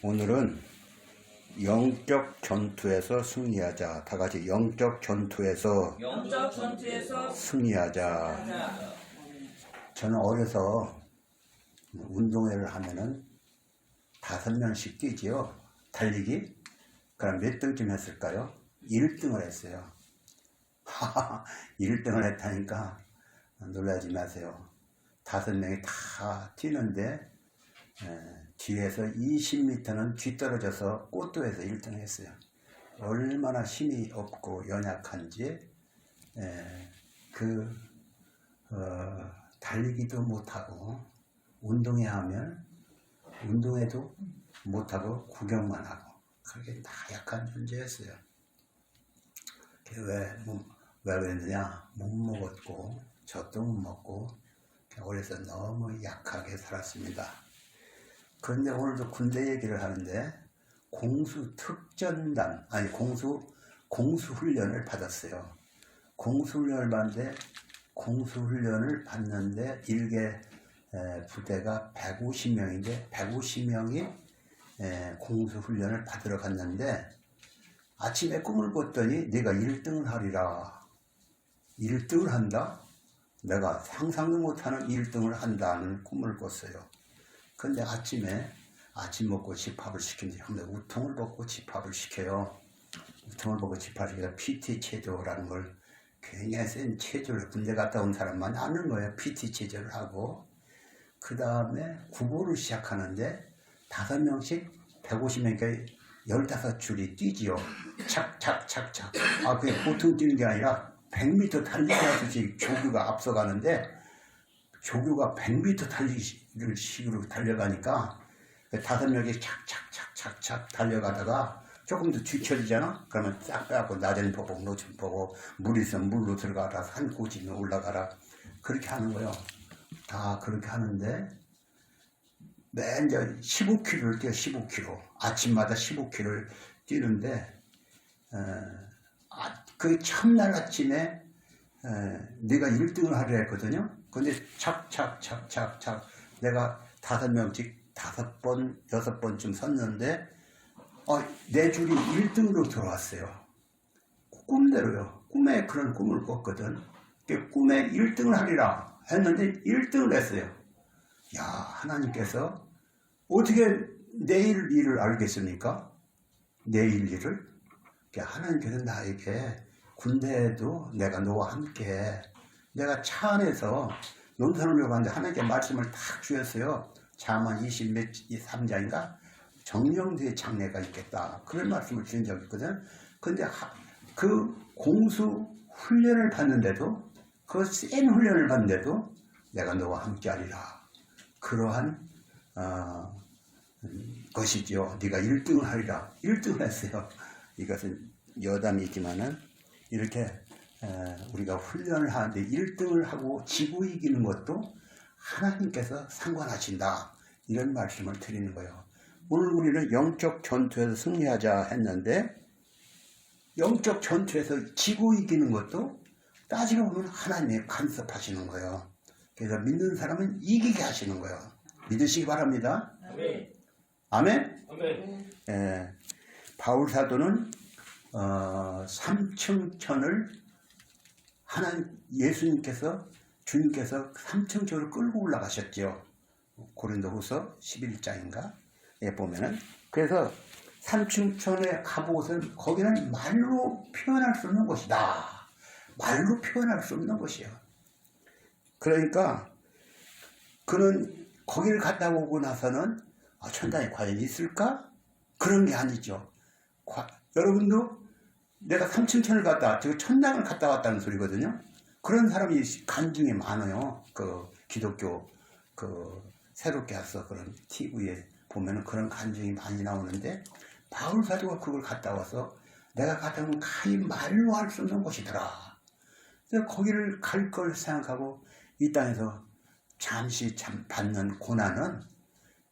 오늘은 영적 전투에서 승리하자. 다 같이 영적 전투에서 승리하자. 저는 어려서 운동회를 하면은 5명씩 뛰지요. 달리기. 그럼 몇 등쯤 했을까요? 1등을 했어요. 1등을 했다니까 놀라지 마세요. 5명이 다 뛰는데 뒤에서 20m는 뒤떨어져서 꽃도에서 1등 했어요. 얼마나 힘이 없고 연약한지 달리기도 못하고 운동회 하면 운동회도 못하고 구경만 하고 그렇게 다 약한 존재였어요. 왜 그랬느냐? 못 먹었고 젖도 못 먹고 그래서 너무 약하게 살았습니다. 그런데 오늘도 군대 얘기를 하는데 공수특전단 공수훈련을 받았어요. 공수훈련을 받는데 일개 부대가 150명인데 150명이 공수훈련을 받으러 갔는데 아침에 꿈을 꿨더니 내가 1등을 하리라. 1등을 한다? 내가 상상도 못하는 1등을 한다는 꿈을 꿨어요. 근데 아침에 아침 먹고 집합을 시키는데 형들 우통을 벗고 집합을 시켜요. 우통을 벗고 집합을 시켜서 PT 체조라는 걸 굉장히 센 체조를 군대 갔다 온 사람만 아는 거예요. PT 체조를 하고 그 다음에 구보를 시작하는데 5명씩 150명이니까 15줄이 뛰지요. 착착착착. 그게 보통 뛰는 게 아니라 100m 달리기 하듯이 조교가 앞서가는데 조교가 100m 달리기를 식으로 달려가니까 5명이 착착착착착 달려가다가 조금 더 뒤처지잖아? 그러면 싹 빼갖고 낮은 보복, 노천 보복, 물 있으면 물로 들어가라, 산 고지면 올라가라. 그렇게 하는 거요. 다 그렇게 하는데 맨 이제 15km를 뛰어 15km. 아침마다 15km를 뛰는데 그 첫날 아침에 내가 1등을 하려 했거든요. 근데 착착착착착 내가 5명씩 5번, 6번쯤 섰는데 내 줄이 1등으로 들어왔어요. 꿈대로요. 꿈에 그런 꿈을 꿨거든. 꿈에 1등을 하리라 했는데 1등을 했어요. 야, 하나님께서 어떻게 내일 일을 알겠습니까? 내일 일을? 하나님께서 나에게 군대에도 내가 너와 함께 내가 차 안에서 논산을 가는데 하나님께 말씀을 탁 주셨어요. 잠언 23장인가? 정령들의 장래가 있겠다. 그런 말씀을 주신 적이 있거든. 근데 그 공수 훈련을 받는데도 그 센 훈련을 받는데도 내가 너와 함께 하리라. 그러한 것이죠. 네가 1등을 하리라. 1등을 했어요. 이것은 여담이지만은 이렇게 우리가 훈련을 하는데 1등을 하고 지고 이기는 것도 하나님께서 상관하신다. 이런 말씀을 드리는 거예요. 오늘 우리는 영적 전투에서 승리하자 했는데 영적 전투에서 지고 이기는 것도 따지고 보면 하나님이 간섭하시는 거예요. 그래서 믿는 사람은 이기게 하시는 거예요. 믿으시기 바랍니다. 아멘. 아멘? 아멘. 바울 사도는 3층천을 예수님께서 주님께서 3층천을 끌고 올라가셨죠. 고린도후서 11장인가 에 보면은 그래서 3층천에 가보고서는 거기는 말로 표현할 수 없는 곳이다. 말로 표현할 수 없는 곳이요. 그러니까 그는 거기를 갔다 오고 나서는 천당에 과연 있을까? 그런 게 아니죠. 여러분도 내가 3층천을 갔다 저 천당을 갔다 왔다는 소리거든요. 그런 사람이 간증이 많아요. 그 기독교 새롭게 와서 그런 TV에 보면은 그런 간증이 많이 나오는데 바울 사도가 그걸 갔다 와서 내가 갔다 오면 가히 말로 할 수 없는 곳이더라. 그래서 거기를 갈 걸 생각하고 이 땅에서 잠시 받는 고난은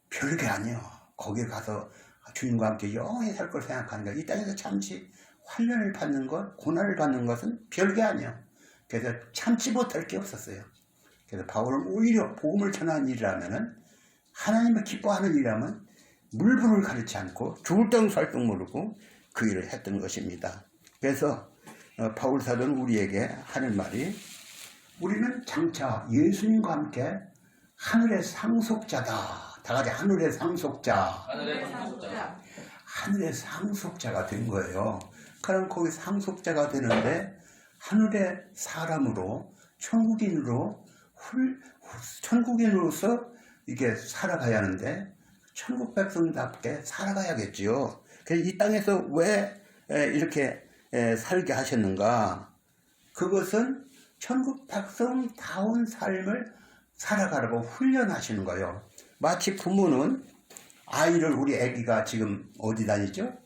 별게 아니에요. 거기 가서 주님과 함께 영원히 살 걸 생각하니까 이 땅에서 잠시 환련을 받는 것, 고난을 받는 것은 별게 아니에요. 그래서 참지 못할 게 없었어요. 그래서 바울은 오히려 복음을 전하는 일이라면은 하나님을 기뻐하는 일이라면 물분을 가르치 않고 죽을 덩 살 덩 모르고 그 일을 했던 것입니다. 그래서 바울 사도는 우리에게 하는 말이 우리는 장차 예수님과 함께 하늘의 상속자다. 다 같이 하늘의 상속자. 하늘의 상속자. 하늘의 상속자가 된 거예요. 그럼 거기 상속자가 되는데 하늘의 사람으로 천국인으로서 이게 살아가야 하는데 천국 백성답게 살아가야겠지요. 그래서 이 땅에서 왜 이렇게 살게 하셨는가? 그것은 천국 백성다운 삶을 살아가라고 훈련하시는 거예요. 마치 부모는 아이를, 우리 아기가 지금 어디 다니죠?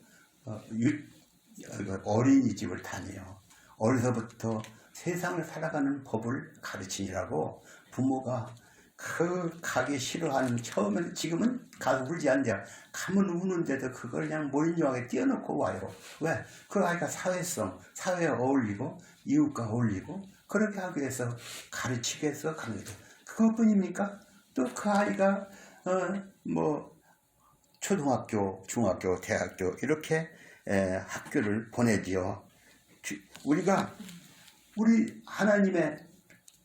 어린이집을 다녀요. 어려서부터 세상을 살아가는 법을 가르치느라고 부모가 그 가기 싫어하는, 처음에는, 지금은 가서 울지 않는데요. 가면 우는데도 그걸 그냥 몰려하게 띄워놓고 와요. 왜? 그 아이가 사회성, 사회에 어울리고 이웃과 어울리고 그렇게 하기 위해서 가르치기 위해서 가는 거죠. 그것뿐입니까? 또 그 아이가 초등학교, 중학교, 대학교 이렇게 학교를 보내지요. 우리 하나님의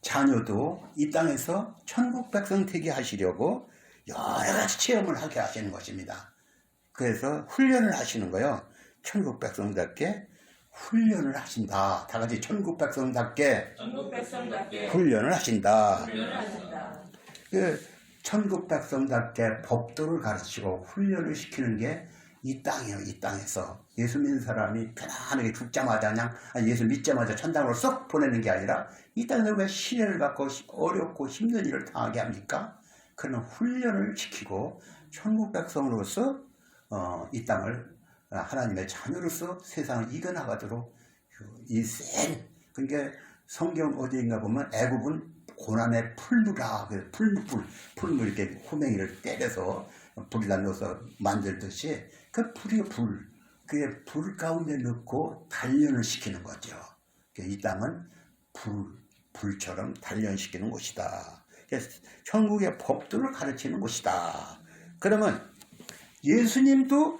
자녀도 이 땅에서 천국 백성 되게 하시려고 여러 가지 체험을 하게 하시는 것입니다. 그래서 훈련을 하시는 거예요. 천국 백성답게 훈련을 하신다. 다 같이 천국 백성답게 훈련을 하신다. 천국 백성답게 법도를 가르치고 훈련을 시키는 게 이 땅이에요. 이 땅에서 예수 믿는 사람이 편안하게 죽자마자 그냥 예수 믿자마자 천당으로 쏙 보내는 게 아니라 이 땅에서 왜 시련을 받고 어렵고 힘든 일을 당하게 합니까? 그런 훈련을 시키고 천국 백성으로서 이 땅을 하나님의 자녀로서 세상을 이겨나가도록 그러니까 성경 어디인가 보면 애굽은 고난의 풀무라, 풀무 이렇게 호맹이를 때려서 불에다 넣어서 만들듯이 그 불이 그게 불 가운데 넣고 단련을 시키는 거죠. 이 땅은 불처럼 단련시키는 곳이다. 그래서 천국의 법도를 가르치는 곳이다. 그러면 예수님도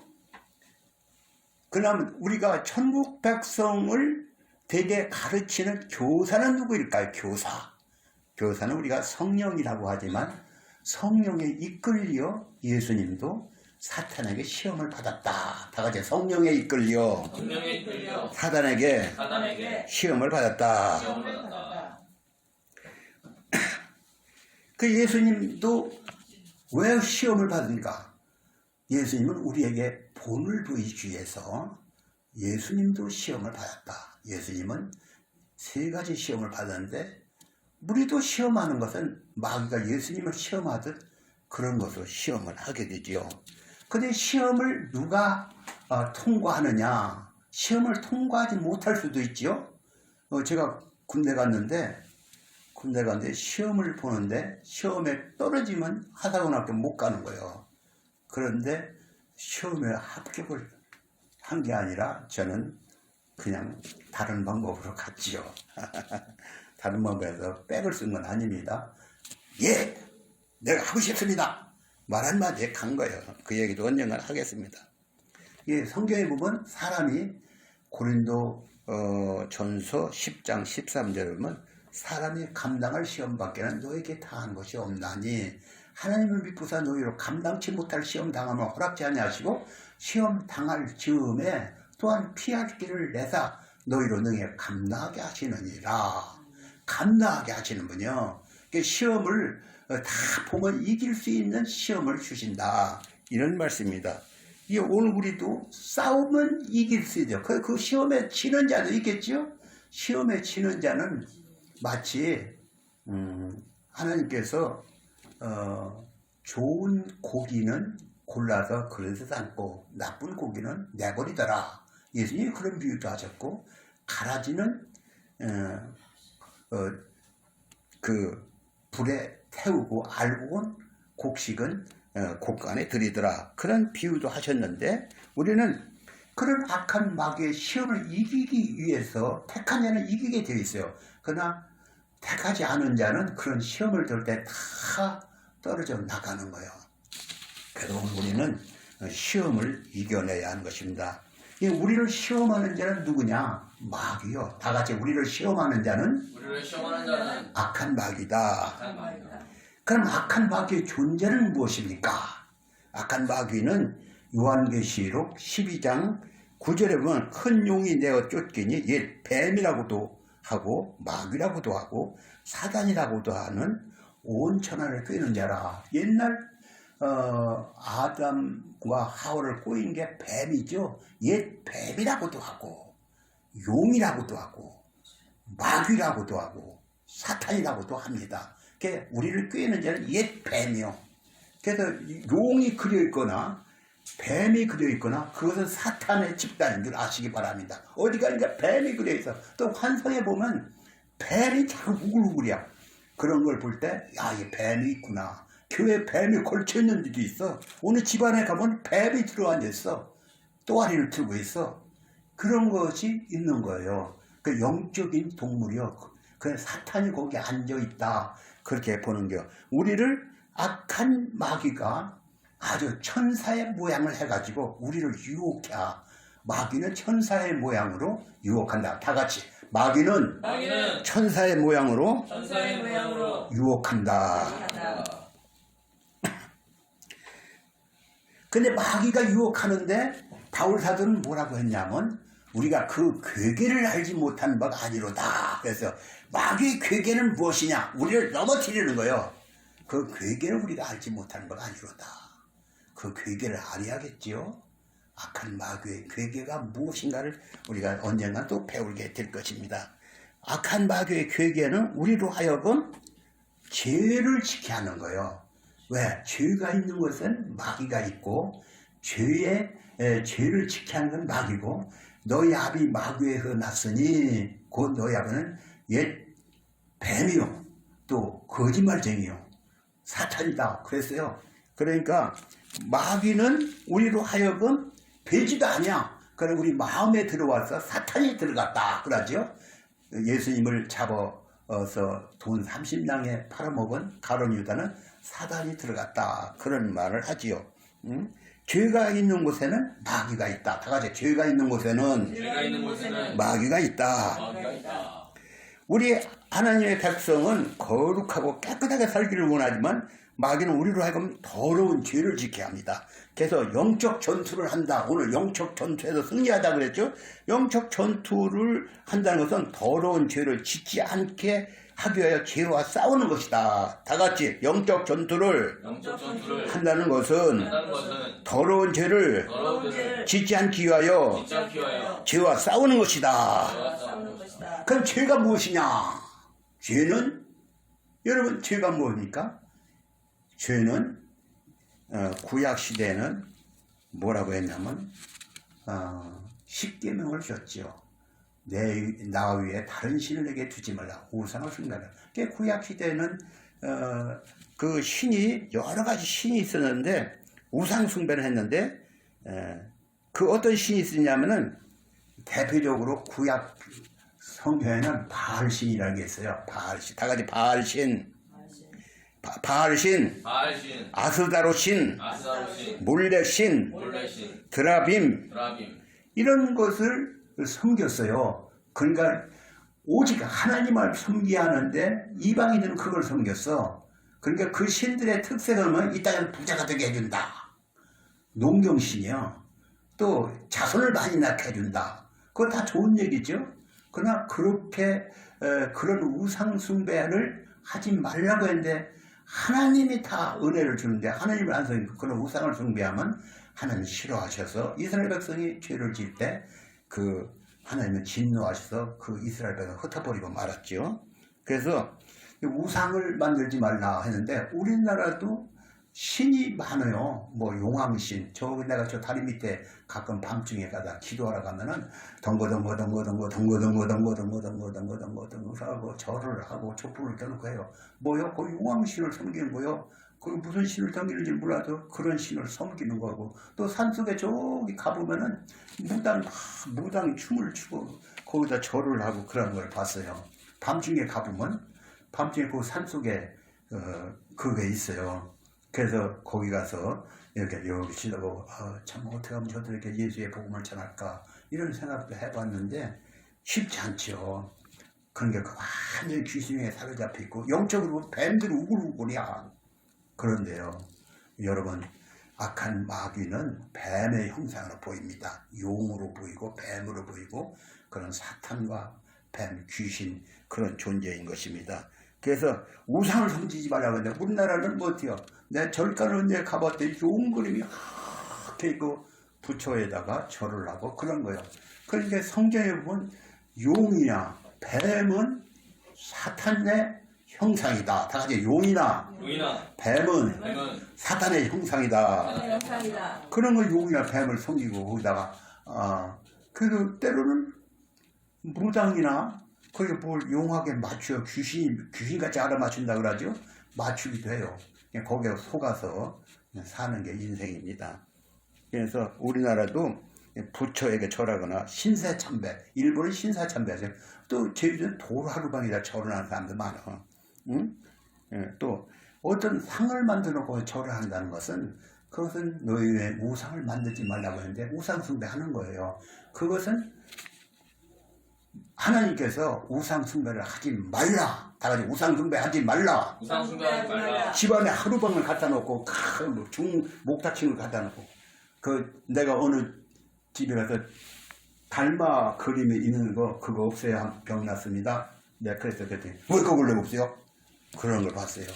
그러면 우리가 천국 백성을 되게 가르치는 교사는 누구일까요? 교사는 우리가 성령이라고 하지만 성령에 이끌려 예수님도 사탄에게 시험을 받았다. 다 같이 성령에 이끌려 사탄에게 시험을 받았다. 그 예수님도 왜 시험을 받은가? 예수님은 우리에게 본을 보이기 위해서 예수님도 시험을 받았다. 예수님은 3가지 시험을 받았는데 우리도 시험하는 것은 마귀가 예수님을 시험하듯 그런 것으로 시험을 하게 되지요. 근데 시험을 누가 통과하느냐? 시험을 통과하지 못할 수도 있지요. 제가 군대 갔는데 시험을 보는데 시험에 떨어지면 하사관학교 못 가는 거예요. 그런데 시험에 합격을 한 게 아니라 저는 그냥 다른 방법으로 갔지요. 다른 방법에서 백을 쓴 건 아닙니다. 예! 내가 하고 싶습니다! 말 한마디에 간 거예요. 그 얘기도 언젠가 하겠습니다. 이 성경에 보면 사람이 고린도 전서 10장 13절에 보면 사람이 감당할 시험 밖에는 너에게 당한 것이 없나니 하나님을 믿고서 너희로 감당치 못할 시험 당하면 허락지 아니하시고 시험 당할 즈음에 또한 피할 길을 내사 너희로 능히 감당하게 하시느니라. 감당하게 하시는 분이요. 시험을 다 보면 이길 수 있는 시험을 주신다. 이런 말씀입니다. 오늘 우리도 싸우면 이길 수 있어요. 그 시험에 지는 자도 있겠죠. 시험에 지는 자는 마치 하나님께서 좋은 고기는 골라서 그릇에 담고 나쁜 고기는 내버리더라. 예수님이 그런 비유도 하셨고 가라지는 그 불에 태우고 알고 곡식은 곡간에 들이더라. 그런 비유도 하셨는데 우리는 그런 악한 마귀의 시험을 이기기 위해서 택한 자는 이기게 되어 있어요. 그러나 택하지 않은 자는 그런 시험을 들 때 다 떨어져 나가는 거예요. 그래서 우리는 시험을 이겨내야 하는 것입니다. 우리를 시험하는 자는 누구냐? 마귀요. 다 같이 우리를 시험하는 자는 악한 마귀다. 그럼 악한 마귀의 존재는 무엇입니까? 악한 마귀는 요한계시록 12장 9절에 보면 큰 용이 내어 쫓기니 옛 뱀이라고도 하고 마귀라고도 하고 사단이라고도 하는 온 천하를 꾀는 자라. 옛날 아담과 하와를 꼬인 게 뱀이죠. 옛 뱀이라고도 하고 용이라고도 하고 마귀라고도 하고 사탄이라고도 합니다. 그러니까 우리를 꾀는 자는 옛 뱀이요. 그래서 용이 그려 있거나 뱀이 그려 있거나 그것은 사탄의 집단인 줄 아시기 바랍니다. 어디 가니까 뱀이 그려 있어. 또 환상에 보면 뱀이 자꾸 우글우글이야. 그런 걸 볼 때 야, 이게 뱀이 있구나. 교회에 뱀이 걸쳐 있는 데도 있어. 어느 집안에 가면 뱀이 들어앉아 있어. 또아리를 들고 있어. 그런 것이 있는 거예요. 그 영적인 동물이요. 그 사탄이 거기에 앉아 있다. 그렇게 보는 게 우리를 악한 마귀가 아주 천사의 모양을 해가지고 우리를 유혹해. 마귀는 천사의 모양으로 유혹한다. 다 같이 마귀는 천사의 모양으로 유혹한다. 근데 마귀가 유혹하는데 바울 사도는 뭐라고 했냐면 우리가 그 괴계를 알지 못한 바가 아니로다. 그래서 마귀의 괴계는 무엇이냐? 우리를 넘어뜨리는 거예요. 그 괴계를 우리가 알지 못하는 바가 아니로다. 그 괴계를 알아야겠지요. 악한 마귀의 괴계가 무엇인가를 우리가 언젠가 또 배우게 될 것입니다. 악한 마귀의 괴계는 우리로 하여금 죄를 지게 하는 거예요. 왜? 죄가 있는 것은 마귀가 있고 죄를 지게 하는 건 마귀고 너희 아비 마귀에서 났으니 곧 너희 아비는 옛 뱀이요 또 거짓말쟁이요 사탄이다 그랬어요. 그러니까 마귀는 우리로 하여금 되지도 않냐. 그럼 우리 마음에 들어와서 사탄이 들어갔다 그러죠. 예수님을 잡아서 돈 30냥에 팔아먹은 가룟 유다는 사단이 들어갔다 그런 말을 하지요. 죄가 있는 곳에는 마귀가 있다. 다 같이 죄가 있는 곳에는 마귀가 있다. 우리 하나님의 백성은 거룩하고 깨끗하게 살기를 원하지만 마귀는 우리로 하여금 더러운 죄를 지게 합니다. 그래서 영적 전투를 한다. 오늘 영적 전투에서 승리하다 그랬죠. 영적 전투를 한다는 것은 더러운 죄를 짓지 않게 하기 위하여 죄와 싸우는 것이다. 다 같이 영적 전투를 한다는 것은 더러운 죄를 짓지 않기 위하여 죄와 싸우는 것이다. 그럼 죄가 무엇이냐? 죄는 여러분 죄가 무엇입니까? 죄는 구약 시대에는 뭐라고 했냐면 십계명을 줬죠. 나 위에 다른 신을 내게 두지 말라. 우상을 숭배하라. 구약 시대에는 그 신이 여러 가지 신이 있었는데 우상 숭배를 했는데 그 어떤 신이 있었냐면은 대표적으로 구약 성경에는 바알신이라는 게 있어요. 바알신. 다 같이 바알신. 바알신, 아스다로신, 몰렉신, 드라빔 이런 것을 섬겼어요. 그러니까 오직 하나님을 섬기게 하는데 이방인들은 그걸 섬겼어. 그러니까 그 신들의 특색은 이 땅은 부자가 되게 해준다. 농경신이요. 또 자손을 많이 낳게 해준다. 그거 다 좋은 얘기죠. 그러나 그렇게 그런 우상 숭배를 하지 말라고 했는데 하나님이 다 은혜를 주는데 하나님을 안 섬기고 그런 우상을 숭배하면 하나님이 싫어하셔서 이스라엘 백성이 죄를 지을 때 그 하나님은 진노하셔서 그 이스라엘 백성을 흩어버리고 말았죠. 그래서 우상을 만들지 말라 했는데 우리나라도 신이 많아요. 뭐 용왕신, 내가 저 다리 밑에 가끔 밤중에 가다 기도하러 가면은 덩거덩거 하고 절을 하고 촛불을 켜놓고 해요. 뭐요? 그 용왕신을 섬기는 거요. 그 무슨 신을 섬기는지 몰라도 그런 신을 섬기는 거고 또 산속에 저기 가보면은 무당 춤을 추고 거기다 절을 하고 그런 걸 봤어요. 밤중에 가보면 밤중에 그 산속에 그게 있어요. 그래서 거기 가서 이렇게 여기 치다보고 참 어떻게 하면 저들에게 예수의 복음을 전할까 이런 생각도 해봤는데 쉽지 않죠. 그러니까 완전히 귀신에 사로잡혀 있고 영적으로 뱀들이 우글우글이야. 그런데요, 여러분, 악한 마귀는 뱀의 형상으로 보입니다. 용으로 보이고 뱀으로 보이고 그런 사탄과 뱀, 귀신 그런 존재인 것입니다. 그래서 우상을 섬기지 말라고 하는데 우리나라는 뭐 어때요? 내 절간을 이제 가봤더니 용 그림이 하얗게 있고 부처에다가 절을 하고 그런 거예요. 그러니까 성경에 보면 용이나 뱀은 사탄의 형상이다. 다 같이 용이나 뱀은 사탄의 형상이다. 그런 걸 용이나 뱀을 섬기고 거기다가 그래도 때로는 무당이나 거기 뭘 용하게 맞춰 귀신같이 알아맞춘다 그러죠. 맞추기도 해요. 거기에 속아서 사는 게 인생입니다. 그래서 우리나라도 부처에게 절하거나 신사참배, 일본은 신사참배하죠. 또 제주도는 도루하루방에다 절을 하는 사람도 많아. 응? 또 어떤 상을 만들어 놓고 절을 한다는 것은 그것은 너희의 우상을 만들지 말라고 하는데 우상 숭배하는 거예요. 그것은 하나님께서 우상 숭배를 하지 말라. 다 같이 우상 숭배하지 말라. 우상 숭배하지 말라. 집안에 하루방을 갖다 놓고 목다침을 갖다 놓고 내가 어느 집에 가서 달마 그림이 있는 거 그거 없어야 병 났습니다. 내가 그래서 그랬더니 왜 그걸 왜 없어요? 그런 걸 봤어요.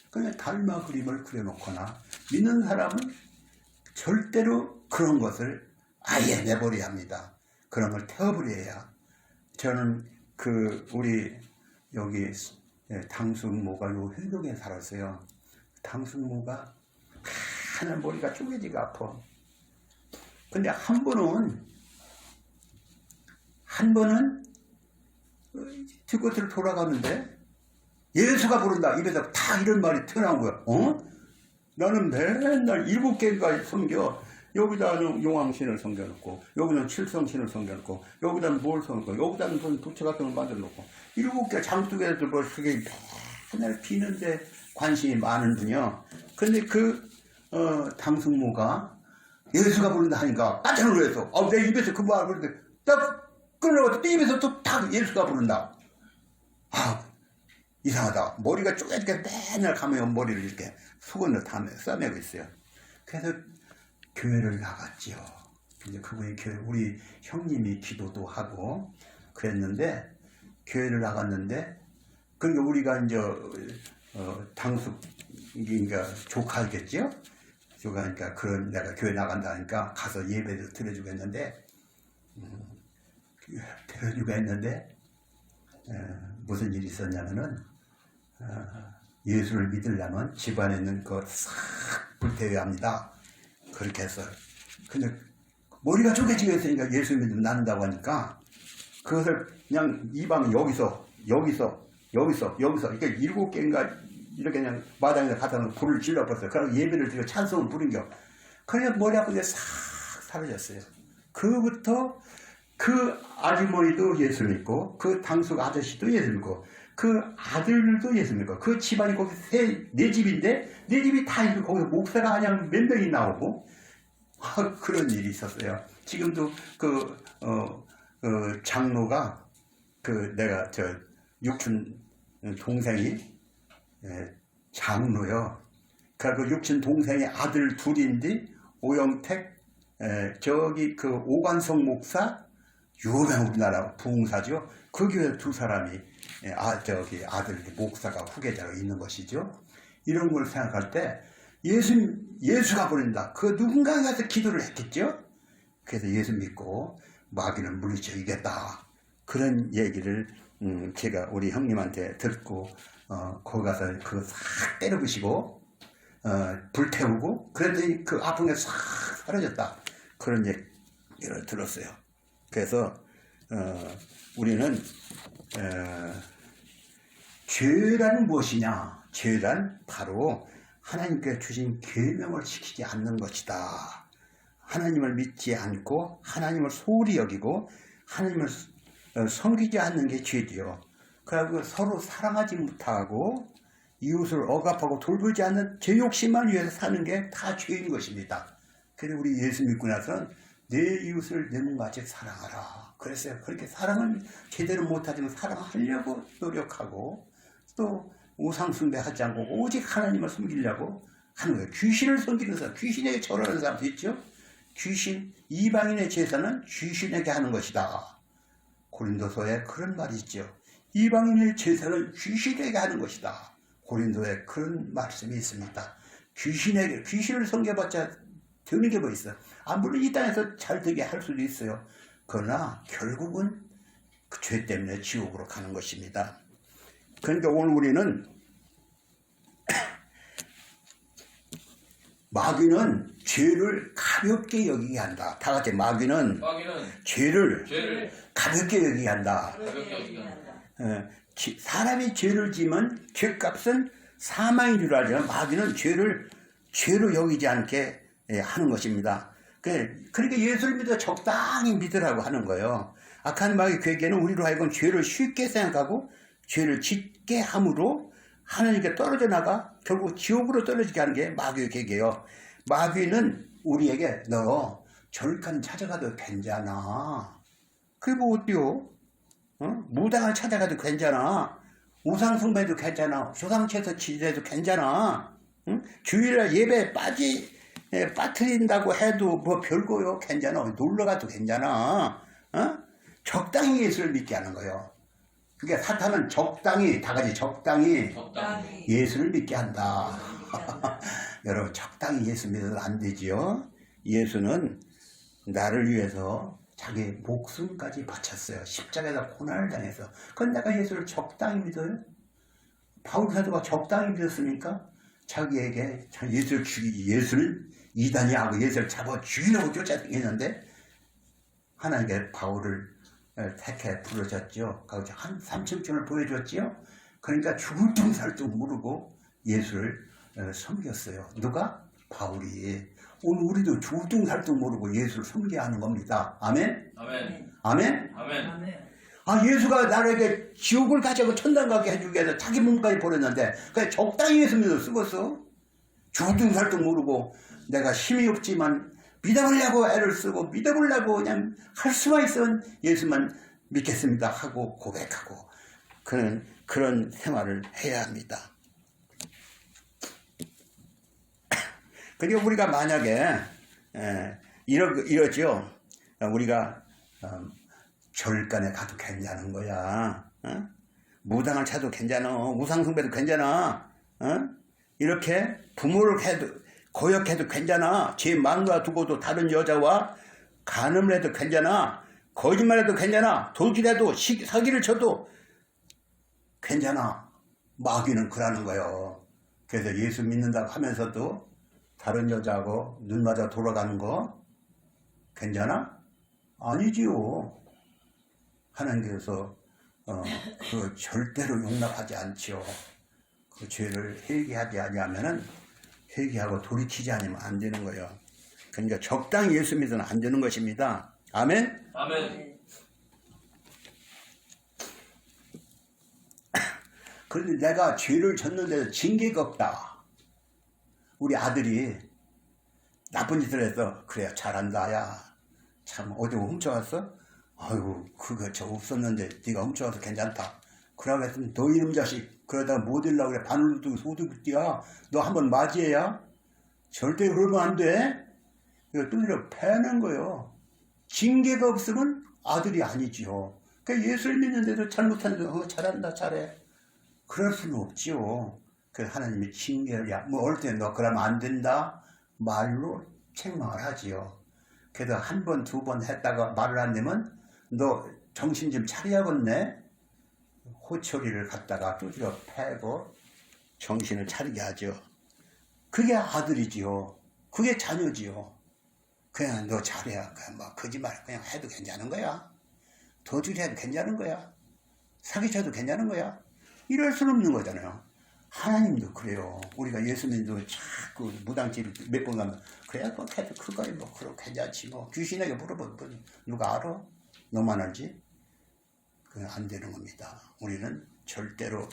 그냥 달마 그림을 그려놓거나 믿는 사람은 절대로 그런 것을 아예 내버려야 합니다. 그런 걸 태워버려야. 저는 우리 여기 당숙모가 요 회동에 살았어요. 당숙모가 하늘 머리가 쪼개지가 아파. 근데 한 번은 뒷것으로 돌아가는데 예수가 부른다 입에서 다 이런 말이 튀어나온 거야. 나는 맨날 7개인가 섬겨. 여기다는 용왕신을 섬겨놓고 여기는 칠성신을 섬겨놓고 여기다는 뭘 섬겨놓고 여기다는 무슨 부처 같은 걸 만들어놓고 7개 장독에들 뭐 그게 맨날 비는데 관심이 많은 분이요. 근데 당숙모가 예수가 부른다 하니까 깜짝 놀랐어. 내 입에서 그 말을 부르는데 딱 끊어가지고 또 입에서 또 딱 예수가 부른다. 이상하다. 머리가 쪼개게 맨날 가면 머리를 이렇게 수건을 싸매고 있어요. 그래서 교회를 나갔지요. 이제 그분이 우리 형님이 기도도 하고 그랬는데 교회를 나갔는데 그러니까 우리가 이제 당숙이니까 조카겠죠. 조카니까 내가 교회 나간다니까 가서 예배를 드려주고 했는데 무슨 일이 있었냐면은 예수를 믿으려면 집안에 있는 거 싹 불태워야 합니다. 그렇게 해서 근데 머리가 쪼개지게 했으니까 예수 믿으면 낫는다고 하니까 그것을 그냥 이방이 여기서 이렇게 7개인가 이렇게 그냥 마당에다 갖다 놓고 불을 질러버렸어요. 그리고 예배를 드리고 찬송을 부른겨. 그냥 머리 아픈 게 싹 사라졌어요. 그부터 그 아주머니도 예수 믿고 그 당숙 아저씨도 예수 믿고 그 아들도 예수 믿고 그 집안이 거기 네 집인데 네 집이 다 있고 거기서 목사가 그냥 몇 명이 나오고 그런 일이 있었어요. 지금도 장로가 내가 육촌 동생이 장로요. 그 육촌 동생의 아들 둘인데 오영택 저기 오관성 목사 유명 우리나라 부흥사죠. 그 교회 두 사람이 아들 목사가 후계자로 있는 것이죠. 이런 걸 생각할 때 예수가 부른다. 누군가가 가서 기도를 했겠죠. 그래서 예수 믿고 마귀는 물리쳐 이겼다. 그런 얘기를 제가 우리 형님한테 듣고 거기 가서 그거 싹 때려부시고 불태우고 그랬더니 그 아픈 게 싹 사라졌다. 그런 얘기를 들었어요. 그래서 우리는 죄란 무엇이냐? 죄란 바로 하나님께 주신 계명을 지키지 않는 것이다. 하나님을 믿지 않고 하나님을 소홀히 여기고 하나님을 섬기지 않는 게 죄지요. 그리고 서로 사랑하지 못하고 이웃을 억압하고 돌보지 않는 제 욕심만 위해서 사는 게 다 죄인 것입니다. 그래서 우리 예수 믿고 나서는 내 이웃을 내 몸같이 사랑하라. 그랬어요. 그렇게 사랑을 제대로 못하지만 사랑하려고 노력하고 또 우상 숭배하지 않고 오직 하나님을 섬기려고 하는 거예요. 귀신을 섬기는 사람, 귀신에게 절하는 사람도 있죠. 귀신, 이방인의 제사는 귀신에게 하는 것이다. 고린도서에 그런 말이 있죠. 이방인의 제사는 귀신에게 하는 것이다. 고린도에 그런 말씀이 있습니다. 귀신을 섬겨봤자 되는 게 뭐 있어. 물론 이 땅에서 잘 되게 할 수도 있어요. 그러나 결국은 그 죄 때문에 지옥으로 가는 것입니다. 그러니까 오늘 우리는 마귀는 죄를 가볍게 여기게 한다. 다 같이 마귀는 죄를 가볍게 여기게 한다. 사람이 죄를 지면 죄값은 사망인 줄 알지만 마귀는 죄로 여기지 않게 하는 것입니다. 그러니까 예수를 믿어 적당히 믿으라고 하는 거예요. 악한 마귀 괴계는 우리로 하여금 죄를 쉽게 생각하고 죄를 짓게 함으로 하나님께 떨어져 나가 결국 지옥으로 떨어지게 하는 게 마귀의 계계예요. 마귀는 우리에게 너 절간 찾아가도 괜찮아. 그게 뭐 어때요? 무당을 찾아가도 괜찮아. 우상숭배도 괜찮아. 조상체에서 지내도 괜찮아. 주일날 예배 빠뜨린다고 해도 뭐 별거요. 괜찮아. 놀러가도 괜찮아. 적당히 예수를 믿게 하는 거예요. 그러니까 사탄은 적당히 예수를 믿게 한다. 여러분 적당히 예수 믿어도 안 되지요. 예수는 나를 위해서 자기 목숨까지 바쳤어요. 십자가에다 고난을 당해서. 그건 내가 예수를 적당히 믿어요? 바울 사도가 적당히 믿었습니까? 자기에게 예수를 이단이 하고 예수를 잡아 죽이려고 쫓아다녔는데 하나님께 바울을 택해 부르셨죠. 거기서 한 30층을 보여줬지요. 그러니까 죽을 둥 살 둥 모르고 예수를 섬겼어요. 누가? 바울이. 오늘 우리도 죽을 둥 살 둥 모르고 예수를 섬겨야 하는 겁니다. 아멘? 아멘? 예수가 나에게 지옥을 가자고 천당 가게 해주기 위해서 자기 몸까지 버렸는데 그냥 적당히 예수 믿어 쓰겠어? 죽을 둥 살 둥 모르고 내가 힘이 없지만 믿어보려고 애를 쓰고 믿어보려고 그냥 할 수만 있으면 예수만 믿겠습니다 하고 고백하고 그런 생활을 해야 합니다. 그리고 우리가 만약에 이러죠. 우리가 절간에 가도 괜찮은 거야. 무당을 찾아도 괜찮아. 우상숭배도 괜찮아. 이렇게 부모를 고역해도 괜찮아. 제 망가 두고도 다른 여자와 간음을 해도 괜찮아. 거짓말해도 괜찮아. 도질해도 사기를 쳐도 괜찮아. 마귀는 그러는 거예요. 그래서 예수 믿는다고 하면서도 다른 여자하고 눈 맞아 돌아가는 거 괜찮아? 아니지요. 하나님께서 그 절대로 용납하지 않지요. 그 죄를 회개하지 아니하면은 회개하고 돌이키지 않으면 안 되는 거예요. 그러니까 적당히 예수 믿으면 안 되는 것입니다. 아멘? 그런데 내가 죄를 졌는데도 징계가 없다. 우리 아들이 나쁜 짓을 해서 그래 잘한다. 야 참 어디 훔쳐왔어? 아이고 그거 저 없었는데 네가 훔쳐와서 괜찮다. 그러고 했으면 너 이놈 자식 그러다가 못 일라고 그래. 바늘로 뜨고 소득을 띄야. 너 한번 맞이해야. 절대 그러면 안 돼. 이거 두드려 패는 거예요. 징계가 없으면 아들이 아니지요. 그러니까 예수를 믿는데도 잘못하는데 잘한다 잘해. 그럴 수는 없지요. 그래서 하나님이 징계를 어릴 때 너 그러면 안 된다 말로 책망을 하지요. 그래도 한 번 두 번 했다가 말을 안 되면 너 정신 좀 차려야겠네. 호초리를 갖다가 두드려 패고 정신을 차리게 하죠. 그게 아들이지요. 그게 자녀지요. 그냥 너 잘해야 그냥 뭐 거짓말 그냥 해도 괜찮은 거야. 도둑해도 괜찮은 거야. 사기쳐도 괜찮은 거야. 이럴 수는 없는 거잖아요. 하나님도 그래요. 우리가 예수님도 자꾸 무당집 몇 번 가면 그래 그거에 뭐 그럼 괜찮지 뭐. 귀신에게 물어보면 누가 알아? 너만 알지? 그냥 안 되는 겁니다. 우리는 절대로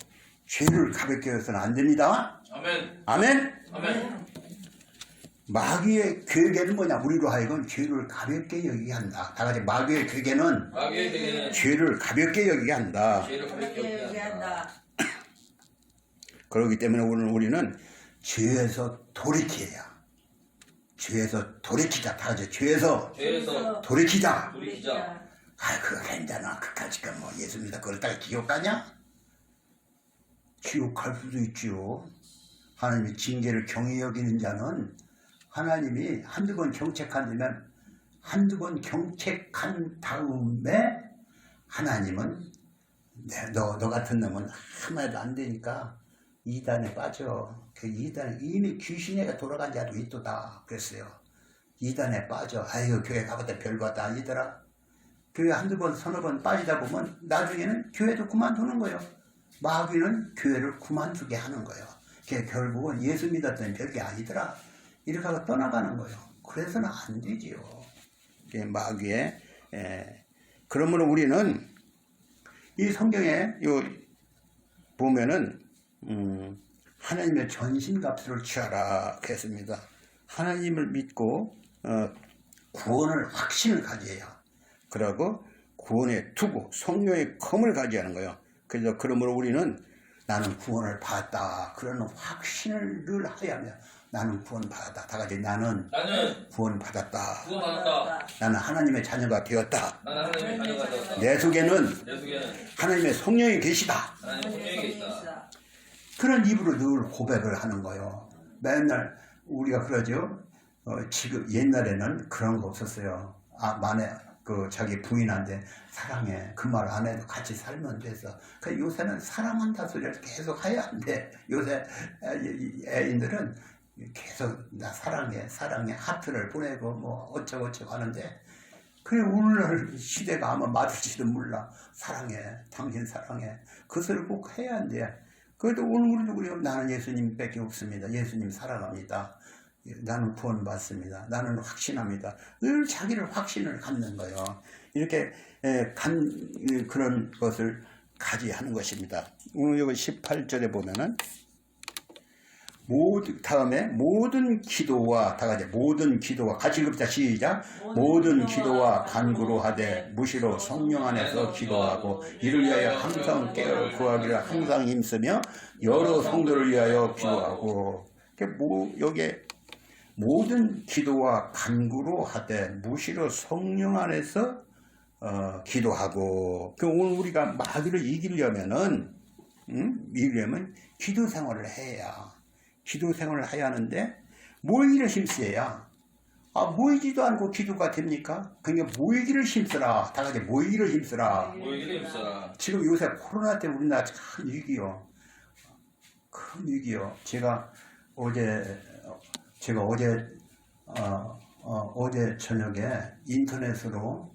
죄를 가볍게 여서는 안 됩니다. 아멘. 아멘. 아멘. 마귀의 괴계는 뭐냐? 우리로 하여금 죄를 가볍게 여기게 한다. 다 같이 마귀의 괴계는 마귀의 괴계는 죄를 가볍게 여기게 한다. 죄를 가볍게 여기게 한다. 그렇기 때문에 오늘 우리는 죄에서 돌이켜야. 죄에서 돌이키자. 다 같이 죄에서 돌이키자. 돌이키자. 아, 그거 괜찮아. 그까짓 뭐 예수 믿어. 그걸 다 지옥 가냐? 지옥 갈 수도 있지요. 하나님이 징계를 경히 여기는 자는 하나님이 한두 번 경책한다면 한두 번 경책한 다음에 하나님은 너 같은 놈은 하나도 안 되니까 이단에 빠져. 그 이단에 이미 귀신에게 돌아간 자도 있도다 그랬어요. 이단에 빠져. 아이고 교회 가봤다 별거 다 아니더라. 교회 한두 번 서너 번 빠지다 보면 나중에는 교회도 그만두는 거예요. 마귀는 교회를 그만두게 하는 거예요. 결국은 예수 믿었더니 별게 아니더라. 이렇게 하고 떠나가는 거예요. 그래서는 안 되지요. 마귀의 그러므로 우리는 이 성경에 보면은 하나님의 전신갑주를 취하라 했습니다. 하나님을 믿고 구원을 확신을 가져야. 그러고 구원의 투구, 성령의 검을 가져야 하는 거예요. 그래서 그러므로 우리는 나는 구원을 받았다. 그런 확신을 늘 하야며 나는 구원 받았다. 다 같이 나는 구원 받았다. 나는 하나님의 자녀가 되었다. 나는 하나님의 자녀가 되었다. 내 속에는 하나님의 성령이 계시다. 그런 입으로 늘 고백을 하는 거예요. 맨날 우리가 그러죠. 지금 옛날에는 그런 거 없었어요. 만에 자기 부인한테 사랑해. 그 말 안 해도 같이 살면 돼서. 요새는 사랑한다 소리를 계속 해야 한대. 요새 애인들은 계속 나 사랑해 하트를 보내고 뭐 어쩌고저쩌고 하는데 그래 오늘날 시대가 아마 맞을지도 몰라. 사랑해. 당신 사랑해. 그 소리를 꼭 해야 한대. 그래도 오늘 우리도 그래요. 나는 예수님밖에 없습니다. 예수님 사랑합니다. 나는 구원받습니다. 나는 확신합니다. 늘 자기를 확신을 갖는 거예요. 이렇게 그런 것을 가지하는 것입니다. 오늘 여기 18절에 보면은 다음에 모든 기도와 다 같이 모든 기도와 같이 읽읍시다. 시작. 모든 기도와 간구로 하되 무시로 성령 안에서 기도하고 이를 위하여 항상 깨어 구하기를 항상 힘쓰며 여러 성도를 위하여 기도하고 여기에 모든 기도와 간구로 하되 무시로 성령 안에서 기도하고. 오늘 우리가 마귀를 이기려면 기도 생활을 해야. 기도 생활을 해야 하는데 모이기를 힘써야. 모이지도 않고 기도가 됩니까? 그러니까 모이기를 힘써라. 다 같이 모이기를 힘써라. 지금 요새 코로나 때문에 우리나라 큰 위기요. 큰 위기요. 제가 어제 저녁에 인터넷으로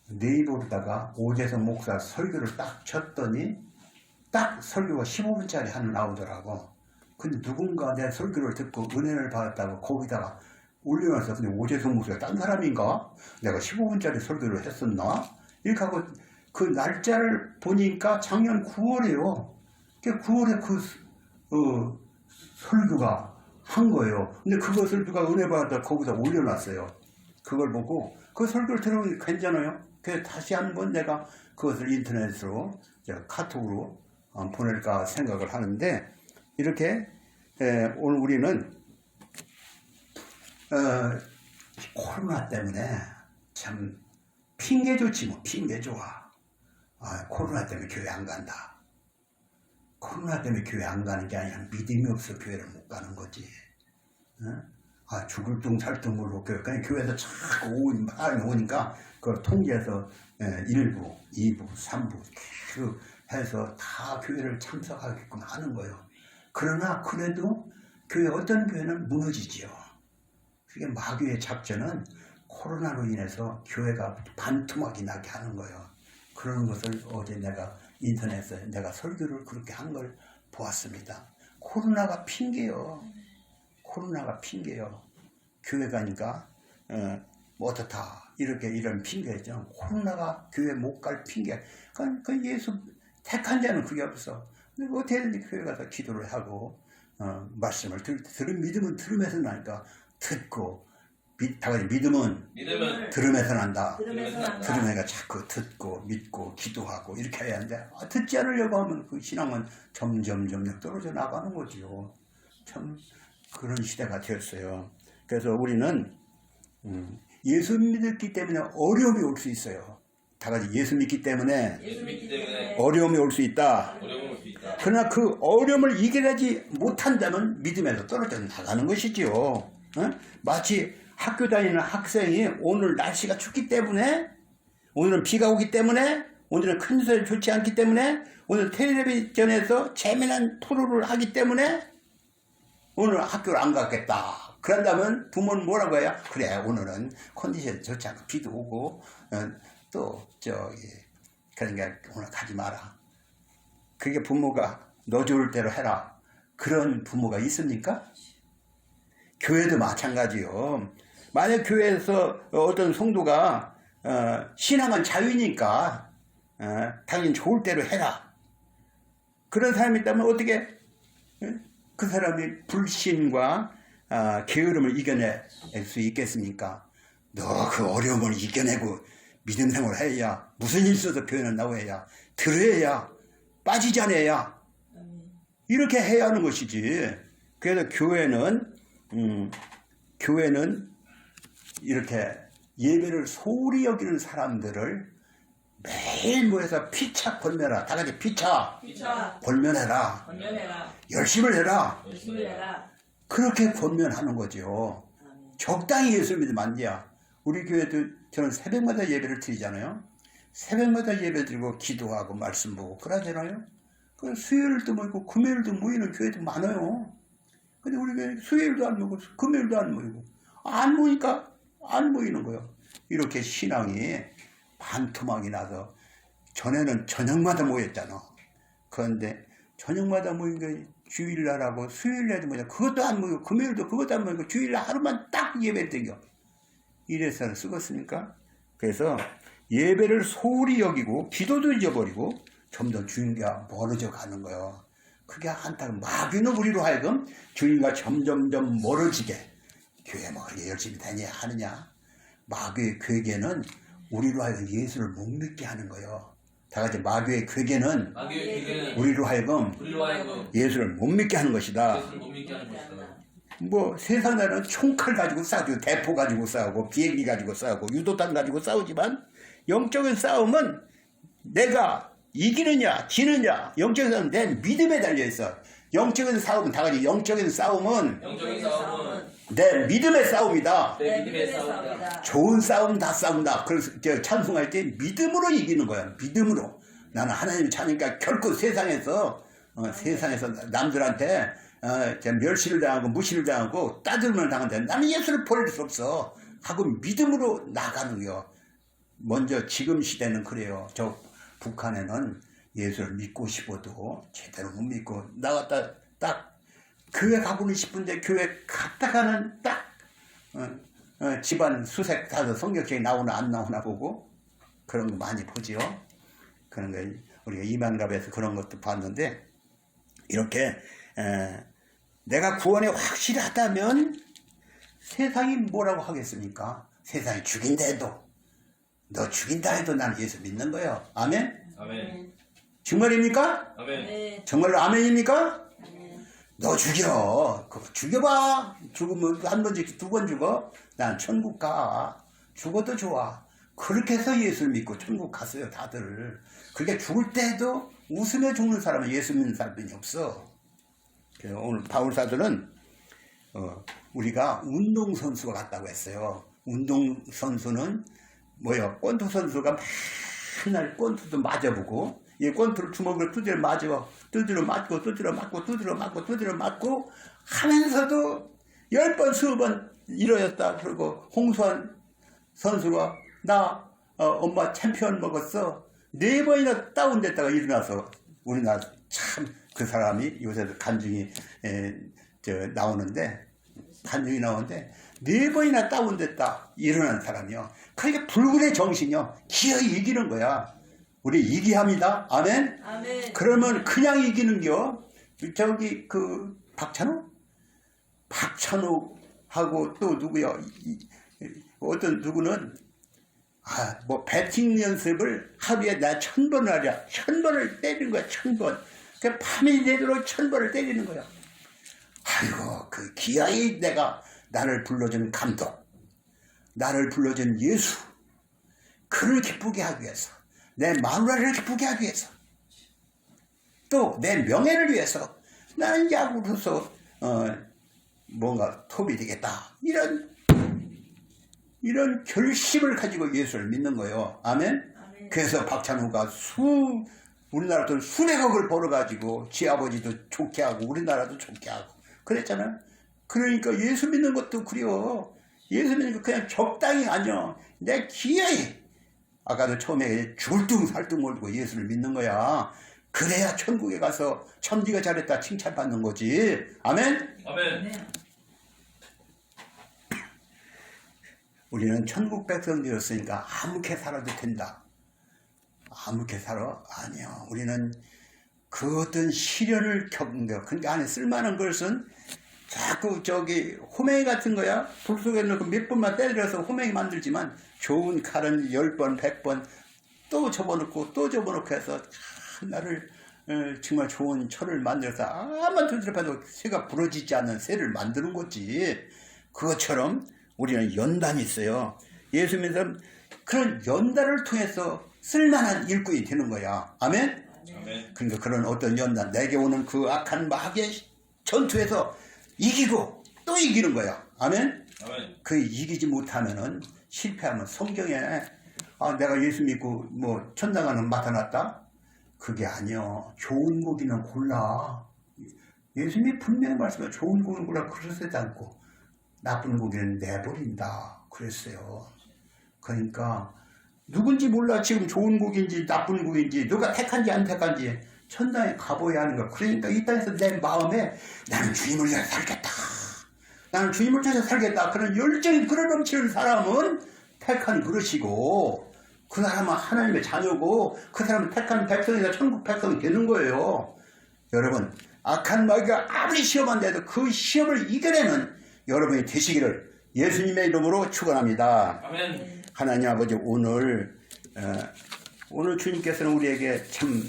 네이버로다가 오재성 목사 설교를 딱 쳤더니 딱 설교가 15분짜리 하나 나오더라고. 근데 누군가 내 설교를 듣고 은혜를 받았다고 거기다가 올려놨어. 근데 오재성 목사가 딴 사람인가? 내가 15분짜리 설교를 했었나? 이렇게 하고 그 날짜를 보니까 작년 9월이에요. 9월에 설교가 한 거예요. 근데 그것을 누가 은혜 받았다 거기다 올려놨어요. 그걸 보고 그 설교를 들으면 괜찮아요. 그래서 다시 한번 내가 그것을 인터넷으로 카톡으로 보낼까 생각을 하는데 이렇게 오늘 우리는 코로나 때문에 참 핑계 좋지 뭐. 핑계 좋아. 코로나 때문에 교회 안 간다. 코로나 때문에 교회 안 가는 게 아니라 믿음이 없어 교회를 못 가는 거지. 죽을 둥 살 둥 모르고 그냥 교회에서 자꾸 사람이 오니까 그걸 통제해서 1부, 2부, 3부 계속 해서 다 교회를 참석하게끔 하는 거예요. 그러나 그래도 교회 어떤 교회는 무너지지요. 그게 마귀의 작전은 코로나로 인해서 교회가 반토막이 나게 하는 거예요. 그런 것을 어제 내가 인터넷에 내가 설교를 그렇게 한 걸 보았습니다. 코로나가 핑계요. 코로나가 핑계요. 교회 가니까 뭐 어떻다 이렇게 이런 핑계죠. 코로나가 교회 못 갈 핑계. 그 예수 택한 자는 그게 없어. 근데 어떻게든지 교회 가서 기도를 하고 말씀을 들은 믿음은 들으면서 나니까 듣고 다 같이 믿음은 들으면서 난다. 들으면서 자꾸 듣고 믿고 기도하고 이렇게 해야 하는데 듣지 않으려고 하면 그 신앙은 점점 떨어져 나가는 거죠. 참 그런 시대가 되었어요. 그래서 우리는 예수 믿기 때문에 어려움이 올 수 있어요. 다 같이 예수 믿기 때문에 어려움이 올 수 있다. 그러나 그 어려움을 이겨내지 못한다면 믿음에서 떨어져 나가는 것이지요. 마치 학교 다니는 학생이 오늘 날씨가 춥기 때문에, 오늘은 비가 오기 때문에, 오늘은 큰 소리 좋지 않기 때문에, 오늘 텔레비전에서 재미난 프로를 하기 때문에 오늘 학교를 안 가겠다. 그런다면 부모는 뭐라고 해요? 그래, 오늘은 컨디션이 좋지 않고 비도 오고 또 그러니까 오늘 가지 마라. 그게 부모가 너 좋을 대로 해라. 그런 부모가 있습니까? 교회도 마찬가지요. 만약 교회에서 어떤 성도가 신앙은 자유니까 당연히 좋을 대로 해라. 그런 사람이 있다면 어떻게 그 사람이 불신과 게으름을 이겨낼 수 있겠습니까? 너 그 어려움을 이겨내고 믿음 생활을 해야 무슨 일 있어도 교회는 나와야 들어야 빠지지 않아야 이렇게 해야 하는 것이지. 그래서 교회는 이렇게 예배를 소홀히 여기는 사람들을 매일 모여서 피차 권면하라. 다 같이 피차 권면해라. 열심을 해라. 그렇게 권면하는 거죠. 적당히 예수 믿으면 안 돼요. 우리 교회도 저는 새벽마다 예배를 드리잖아요. 새벽마다 예배 드리고 기도하고 말씀 보고 그러잖아요. 그 수요일도 모이고 금요일도 모이는 교회도 많아요. 근데 우리 교회 수요일도 안 모이고 금요일도 안 모이고 안 모이니까 안 모이는 거예요. 이렇게 신앙이 반토막이 나서 전에는 저녁마다 모였잖아. 그런데 저녁마다 모인 게 주일날하고 수요일날도 모여 그것도 안 모이고 금요일도 그것도 안 모이고 주일날 하루만 딱 예배를 드려. 이래서는 쓰겠습니까? 그래서 예배를 소홀히 여기고 기도도 잊어버리고 점점 주님과 멀어져 가는 거예요. 그게 안타까운 마귀는 우리로 하여금 주님과 점점점 멀어지게 교회 뭐 그렇게 열심히 다녀야 하느냐. 마귀의 괴계는 우리로 하여금 예수를 못 믿게 하는 거예요. 다 같이 마귀의 괴계는 우리로 하여금 예수를 못 믿게 하는 것이다. 뭐 세상 나라는 총칼 가지고 싸우고 대포 가지고 싸우고 비행기 가지고 싸우고 유도탄 가지고 싸우지만 영적인 싸움은 내가 이기느냐 지느냐 영적인 싸움은 내 믿음에 달려있어. 영적인 싸움은 다 같이 영적인 싸움은 내 믿음의 싸움이다. 좋은 싸움 다 싸운다. 그래서 찬송할 때 믿음으로 이기는 거야. 믿음으로. 나는 하나님을 찾으니까 결코 세상에서 남들한테 멸시를 당하고 무시를 당하고 따돌림을 당한다. 나는 예수를 버릴 수 없어. 하고 믿음으로 나가는 거예요. 먼저 지금 시대는 그래요. 저 북한에는 예수를 믿고 싶어도 제대로 못 믿고 나갔다 딱 교회 가고는 싶은데 교회 갔다가는 딱 집안 수색 다서 성경책이 나오나 안 나오나 보고 그런 거 많이 보지요. 그런 거 우리가 이만갑에서 그런 것도 봤는데 이렇게 내가 구원에 확실하다면 세상이 뭐라고 하겠습니까? 세상이 죽인다 해도 너 죽인다 해도 나는 예수 믿는 거예요. 아멘? 아멘. 정말입니까? 아멘. 정말로 아멘입니까? 너 죽여. 그거 죽여봐. 죽으면 한 번 죽기 두 번 죽어. 난 천국 가. 죽어도 좋아. 그렇게 해서 예수를 믿고 천국 갔어요, 다들. 그렇게 죽을 때도 웃으며 죽는 사람은 예수 믿는 사람이 없어. 그래서 오늘 바울사도는 우리가 운동선수가 같다고 했어요. 운동선수는 뭐요? 권투선수가 맨날 권투도 맞아보고 이 권투를 주먹을 두드려 맞고 두드려 맞고 하면서도 10번 20번 이러였다. 그리고 홍수환 선수가 나 엄마 챔피언 먹었어. 4번이나 다운됐다가 일어나서 우리나라 참 그 사람이 요새 간증이 나오는데 단정이 나오는데 4번이나 다운됐다 일어난 사람이요. 그러니까 불굴의 정신이요. 기어이 이기는 거야. 우리 이기합니다. 아멘. 아멘. 그러면 그냥 이기는겨. 저기 그 박찬욱하고 또 누구요? 어떤 누구는 뭐 배팅 연습을 하루에 나 1000번을 하랴. 1000번을 때리는 거야. 1000번. 그 밤이 되도록 1000번을 때리는 거야. 아이고 그 기어이 내가 나를 불러준 감독, 나를 불러준 예수, 그를 기쁘게 하기 위해서, 내 마누라를 기쁘게 하기 위해서, 또 내 명예를 위해서 나는 야구로서 뭔가 톱이 되겠다. 이런 결심을 가지고 예수를 믿는 거예요. 아멘? 아멘. 그래서 박찬호가 우리나라 돈 수백억을 벌어가지고 지 아버지도 좋게 하고 우리나라도 좋게 하고 그랬잖아요. 그러니까 예수 믿는 것도 그래요. 예수 믿는 거 그냥 적당히 아니요. 내 기어이 아까도 처음에 죽을 둥 살둥 몰고 예수를 믿는 거야. 그래야 천국에 가서 참 네가 잘했다 칭찬받는 거지. 아멘? 아멘. 우리는 천국 백성되었으니까 아무렇게 살아도 된다. 아무렇게 살아? 아니요. 우리는 그 어떤 시련을 겪은 거. 그러니까 안에 쓸만한 것은 자꾸 저기 호맹이 같은 거야. 불 속에 넣고 몇 번만 때려서 호맹이 만들지만 좋은 칼은 10번, 100번 또 접어넣고 또 접어넣고 해서 참 나를 정말 좋은 철을 만들어서 아무만 두드려봐도 새가 부러지지 않는 새를 만드는 거지. 그것처럼 우리는 연단이 있어요. 예수 믿는 사람 그런 연단을 통해서 쓸만한 일꾼이 되는 거야. 아멘? 아멘. 그러니까 그런 어떤 연단, 내게 오는 그 악한 마귀의 전투에서 이기고 또 이기는 거야. 아멘? 아멘. 그 이기지 못하면은 실패하면 성경에 내가 예수 믿고 뭐 천당가는 맡아놨다? 그게 아니요. 좋은 고기는 골라. 예수님이 분명히 말씀해 좋은 고기는 골라 그러지도 않고 나쁜 고기는 내버린다 그랬어요. 그러니까 누군지 몰라. 지금 좋은 고기인지 나쁜 고기인지 누가 택한지 안 택한지 천당에 가보야 하는 거. 그러니까 이 땅에서 내 마음에 나는 주님을 위해 살겠다. 나는 주님을 위해서 살겠다. 그런 열정이 끌어넘치는 사람은 택한 그릇이고 그 사람은 하나님의 자녀고 그 사람은 택한 백성이다. 천국 백성이 되는 거예요. 여러분 악한 마귀가 아무리 시험한데도 그 시험을 이겨내는 여러분이 되시기를 예수님의 이름으로 축원합니다. 아멘. 하나님 아버지 오늘 주님께서는 우리에게 참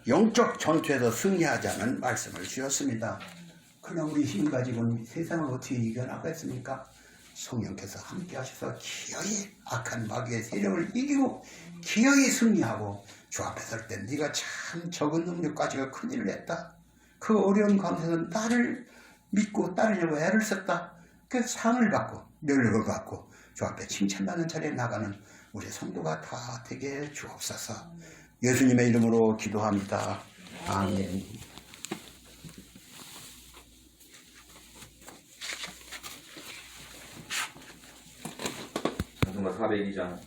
영적 전투에서 승리하자는 말씀을 주셨습니다. 그러나 우리 힘 가지고는 세상을 어떻게 이겨나가겠습니까? 성령께서 함께 하셔서 기어이 악한 마귀의 세력을 이기고 기어이 승리하고 주 앞에 설 때 네가 참 적은 능력 가지고 큰일을 했다. 그 어려운 가운데서 나를 믿고 따르려고 애를 썼다. 그 상을 받고 면력을 받고 주 앞에 칭찬받는 자리에 나가는 우리 성도가 다 되게 주옵소서. 예수님의 이름으로 기도합니다. 아멘. 전승과 402장